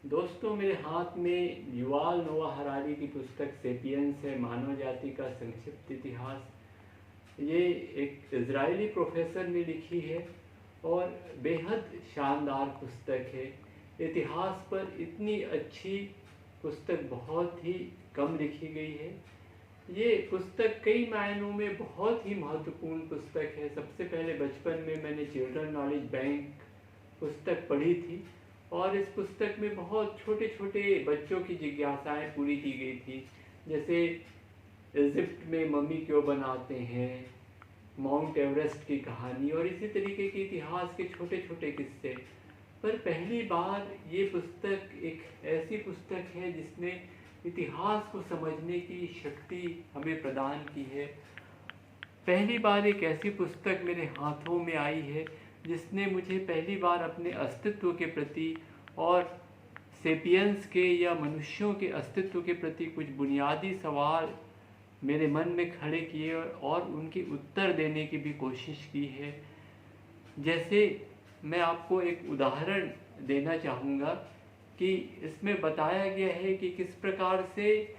दोस्तों, मेरे हाथ में युवाल नोआ हरारी की पुस्तक सेपियंस है, मानव जाति का संक्षिप्त इतिहास। ये एक इजरायली प्रोफेसर ने लिखी है और बेहद शानदार पुस्तक है। इतिहास पर इतनी अच्छी पुस्तक बहुत ही कम लिखी गई है। ये पुस्तक कई मायनों में बहुत ही महत्वपूर्ण पुस्तक है। सबसे पहले बचपन में मैंने चिल्ड्रन नॉलेज बैंक पुस्तक पढ़ी थी और इस पुस्तक में बहुत छोटे छोटे बच्चों की जिज्ञासाएं पूरी की गई थी। जैसे इजिप्ट में मम्मी क्यों बनाते हैं, माउंट एवरेस्ट की कहानी और इसी तरीके के इतिहास के छोटे छोटे किस्से। पर पहली बार ये पुस्तक एक ऐसी पुस्तक है जिसने इतिहास को समझने की शक्ति हमें प्रदान की है। पहली बार एक ऐसी पुस्तक मेरे हाथों में आई है जिसने मुझे पहली बार अपने अस्तित्व के प्रति और सेपियंस के या मनुष्यों के अस्तित्व के प्रति कुछ बुनियादी सवाल मेरे मन में खड़े किए और उनके उत्तर देने की भी कोशिश की है। जैसे मैं आपको एक उदाहरण देना चाहूँगा कि इसमें बताया गया है कि किस प्रकार से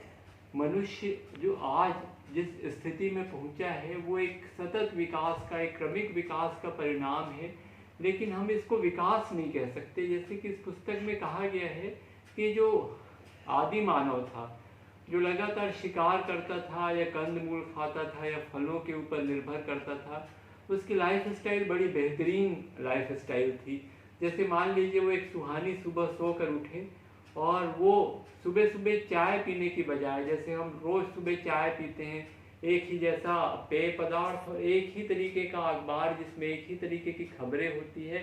मनुष्य जो आज जिस स्थिति में पहुंचा है वो एक सतत विकास का, एक क्रमिक विकास का परिणाम है, लेकिन हम इसको विकास नहीं कह सकते। जैसे कि इस पुस्तक में कहा गया है कि जो आदि मानव था, जो लगातार शिकार करता था या कंदमूल खाता था या फलों के ऊपर निर्भर करता था, उसकी लाइफ स्टाइल बड़ी बेहतरीन लाइफ स्टाइल थी। जैसे मान लीजिए वो एक सुहानी सुबह सोकर उठे और वो सुबह सुबह चाय पीने की बजाय, जैसे हम रोज़ सुबह चाय पीते हैं, एक ही जैसा पेय पदार्थ और एक ही तरीके का अखबार जिसमें एक ही तरीके की खबरें होती है,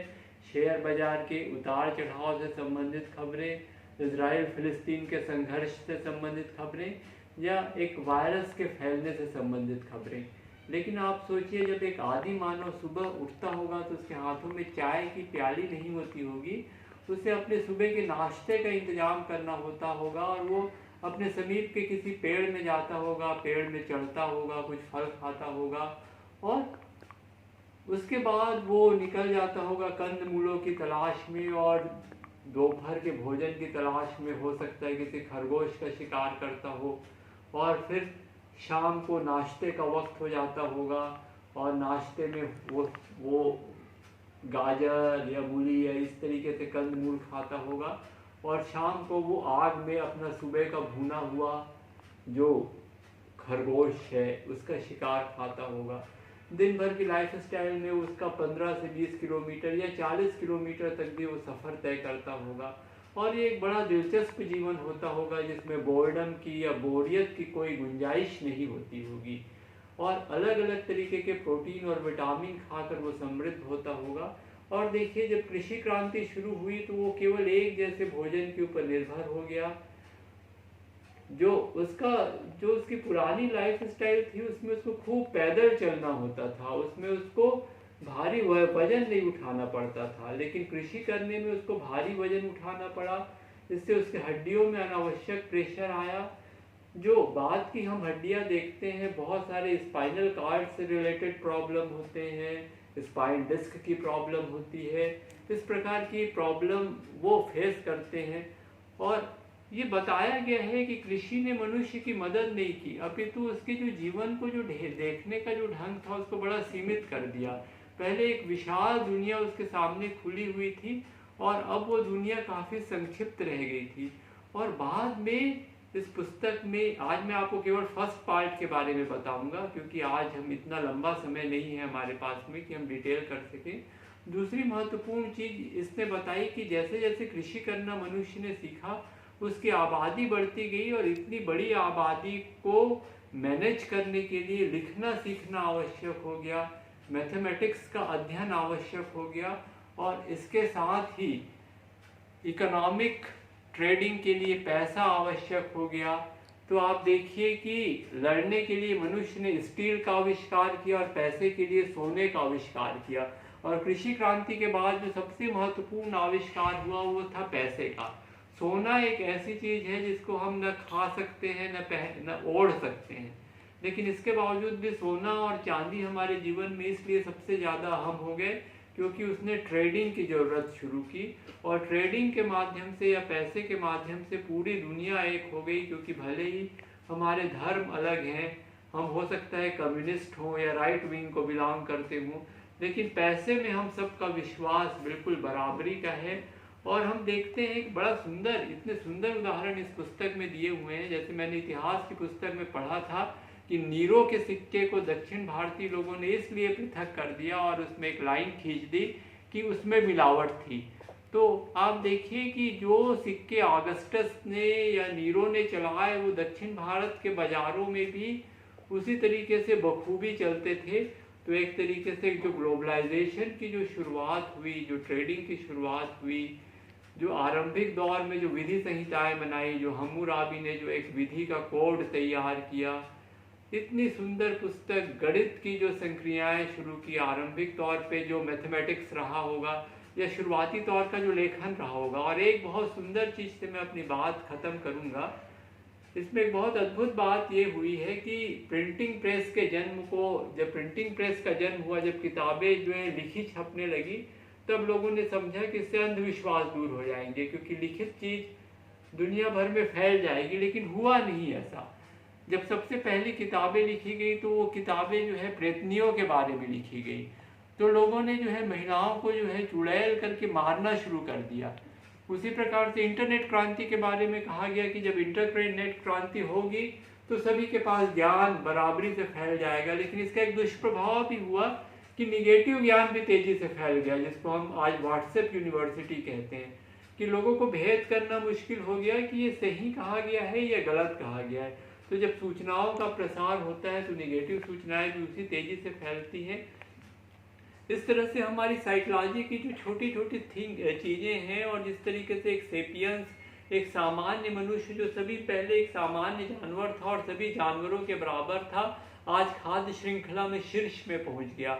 शेयर बाजार के उतार चढ़ाव से संबंधित खबरें, इजराइल फिलिस्तीन के संघर्ष से संबंधित खबरें या एक वायरस के फैलने से संबंधित खबरें। लेकिन आप सोचिए, जब एक आदि मानव सुबह उठता होगा तो उसके हाथों में चाय की प्याली नहीं होती होगी, उसे अपने सुबह के नाश्ते का इंतजाम करना होता होगा और वो अपने समीप के किसी पेड़ में जाता होगा, पेड़ में चढ़ता होगा, कुछ फल खाता होगा और उसके बाद वो निकल जाता होगा कंद मूलों की तलाश में और दोपहर के भोजन की तलाश में, हो सकता है किसी खरगोश का शिकार करता हो, और फिर शाम को नाश्ते का वक्त हो जाता होगा और नाश्ते में वो गाजर या मूली या इस तरीके से कंदमूल खाता होगा और शाम को वो आग में अपना सुबह का भुना हुआ जो खरगोश है उसका शिकार खाता होगा। दिन भर की लाइफ स्टाइल में उसका 15 से 20 किलोमीटर या 40 किलोमीटर तक भी वो सफ़र तय करता होगा और ये एक बड़ा दिलचस्प जीवन होता होगा जिसमें बोर्डम की या बोरियत की कोई गुंजाइश नहीं होती होगी और अलग अलग तरीके के प्रोटीन और विटामिन खाकर वो समृद्ध होता होगा। और देखिए, जब कृषि क्रांति शुरू हुई तो वो केवल एक जैसे भोजन के ऊपर निर्भर हो गया। जो उसकी पुरानी लाइफ स्टाइल थी उसमें उसको खूब पैदल चलना होता था, उसमें उसको भारी वजन नहीं उठाना पड़ता था, लेकिन कृषि करने में उसको भारी वजन उठाना पड़ा, जिससे उसके हड्डियों में अनावश्यक प्रेशर आया। जो बाद की हम हड्डियां देखते हैं, बहुत सारे स्पाइनल कार्ड से रिलेटेड प्रॉब्लम होते हैं, स्पाइन डिस्क की प्रॉब्लम होती है, इस प्रकार की प्रॉब्लम वो फेस करते हैं। और ये बताया गया है कि कृषि ने मनुष्य की मदद नहीं की, अपितु उसके जो जीवन को जो देखने का जो ढंग था उसको बड़ा सीमित कर दिया। पहले एक विशाल दुनिया उसके सामने खुली हुई थी और अब वो दुनिया काफ़ी संक्षिप्त रह गई थी। और बाद में इस पुस्तक में, आज मैं आपको केवल फर्स्ट पार्ट के बारे में बताऊंगा क्योंकि आज हम इतना लंबा समय नहीं है हमारे पास में कि हम डिटेल कर सकें। दूसरी महत्वपूर्ण चीज़ इसने बताई कि जैसे जैसे कृषि करना मनुष्य ने सीखा, उसकी आबादी बढ़ती गई और इतनी बड़ी आबादी को मैनेज करने के लिए लिखना सीखना आवश्यक हो गया, मैथमेटिक्स का अध्ययन आवश्यक हो गया और इसके साथ ही इकोनॉमिक ट्रेडिंग के लिए पैसा आवश्यक हो गया। तो आप देखिए कि लड़ने के लिए मनुष्य ने स्टील का आविष्कार किया और पैसे के लिए सोने का आविष्कार किया। और कृषि क्रांति के बाद जो सबसे महत्वपूर्ण आविष्कार हुआ वो था पैसे का। सोना एक ऐसी चीज़ है जिसको हम न खा सकते हैं न ओढ़ सकते हैं, लेकिन इसके बावजूद भी सोना और चांदी हमारे जीवन में इसलिए सबसे ज़्यादा अहम हो गए क्योंकि उसने ट्रेडिंग की ज़रूरत शुरू की और ट्रेडिंग के माध्यम से या पैसे के माध्यम से पूरी दुनिया एक हो गई। क्योंकि भले ही हमारे धर्म अलग हैं, हम हो सकता है कम्युनिस्ट हों या राइट विंग को बिलोंग करते हों, लेकिन पैसे में हम सबका विश्वास बिल्कुल बराबरी का है। और हम देखते हैं एक बड़ा सुंदर, इतने सुंदर उदाहरण इस पुस्तक में दिए हुए हैं। जैसे मैंने इतिहास की पुस्तक में पढ़ा था कि नीरो के सिक्के को दक्षिण भारतीय लोगों ने इसलिए पृथक कर दिया और उसमें एक लाइन खींच दी कि उसमें मिलावट थी। तो आप देखिए कि जो सिक्के ऑगस्टस ने या नीरो ने चलाए वो दक्षिण भारत के बाज़ारों में भी उसी तरीके से बखूबी चलते थे। तो एक तरीके से जो ग्लोबलाइजेशन की जो शुरुआत हुई, जो ट्रेडिंग की शुरुआत हुई, जो आरंभिक दौर में जो विधि संहिताएं बनाई, जो हम्मुराबी ने जो एक विधि का कोड तैयार किया, इतनी सुंदर पुस्तक, गणित की जो संक्रियाएं शुरू की, आरंभिक तौर पे जो मैथमेटिक्स रहा होगा या शुरुआती तौर का जो लेखन रहा होगा। और एक बहुत सुंदर चीज़ से मैं अपनी बात ख़त्म करूँगा, इसमें एक बहुत अद्भुत बात ये हुई है कि प्रिंटिंग प्रेस के जन्म को, जब प्रिंटिंग प्रेस का जन्म हुआ, जब किताबें जो है लिखी छपने लगी, तब लोगों ने समझा कि इससे अंधविश्वास दूर हो जाएंगे क्योंकि लिखित चीज़ दुनिया भर में फैल जाएगी। लेकिन हुआ नहीं ऐसा। जब सबसे पहली किताबें लिखी गई तो वो किताबें जो है प्रेतनियों के बारे में लिखी गई। तो लोगों ने जो है महिलाओं को जो है चुड़ैल करके मारना शुरू कर दिया। उसी प्रकार से इंटरनेट क्रांति के बारे में कहा गया कि जब इंटरनेट क्रांति होगी तो सभी के पास ज्ञान बराबरी से फैल जाएगा। लेकिन इसका एक दुष्प्रभाव भी हुआ कि निगेटिव ज्ञान भी तेजी से फैल गया, जिसको हम आज व्हाट्सएप यूनिवर्सिटी कहते हैं, कि लोगों को भेद करना मुश्किल हो गया कि ये सही कहा गया है या गलत कहा गया है। तो जब सूचनाओं का प्रसार होता है तो निगेटिव सूचनाएं भी उसी तेजी से फैलती हैं। इस तरह से हमारी साइकोलॉजी की जो छोटी छोटी चीज़ें हैं, और जिस तरीके से एक सेपियंस, एक सामान्य मनुष्य जो सभी पहले एक सामान्य जानवर था और सभी जानवरों के बराबर था, आज खाद्य श्रृंखला में शीर्ष में पहुंच गया।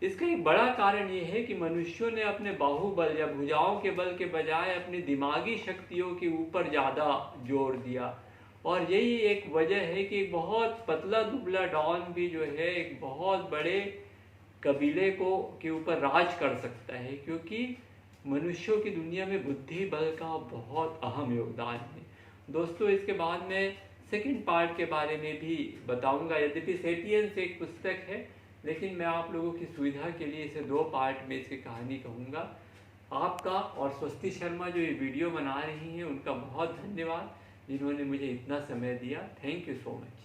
इसका एक बड़ा कारण ये है कि मनुष्यों ने अपने बाहुबल या भुजाओं के बल के बजाय अपनी दिमागी शक्तियों के ऊपर ज़्यादा जोर दिया। और यही एक वजह है कि एक बहुत पतला दुबला डॉन भी जो है एक बहुत बड़े कबीले को के ऊपर राज कर सकता है, क्योंकि मनुष्यों की दुनिया में बुद्धि बल का बहुत अहम योगदान है। दोस्तों, इसके बाद मैं सेकंड पार्ट के बारे में भी बताऊंगा। यद्यपि सेपियंस एक पुस्तक है, लेकिन मैं आप लोगों की सुविधा के लिए इसे 2 पार्ट में इसकी कहानी कहूँगा। आपका और स्वस्ति शर्मा जो ये वीडियो बना रही हैं, उनका बहुत धन्यवाद, जिन्होंने मुझे इतना समय दिया। Thank you so much.